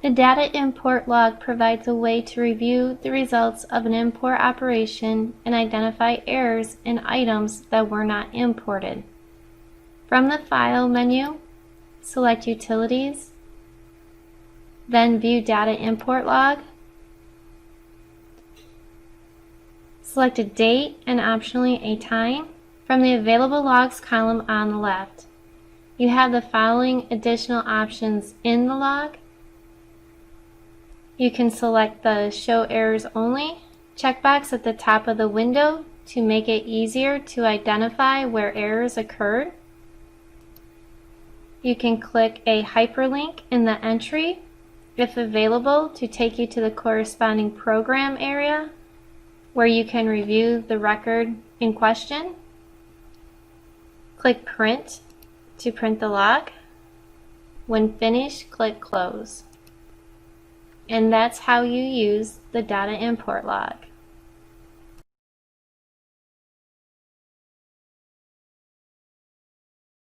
The data import log provides a way to review the results of an import operation and identify errors in items that were not imported. From the File menu, select Utilities, then View Data Import Log. Select a date and optionally a time from the Available Logs column on the left. You have the following additional options in the log. You can select the Show Errors Only checkbox at the top of the window to make it easier to identify where errors occurred. You can click a hyperlink in the entry, if available, to take you to the corresponding program area where you can review the record in question. Click Print to print the log. When finished, click Close. And that's how you use the data import log.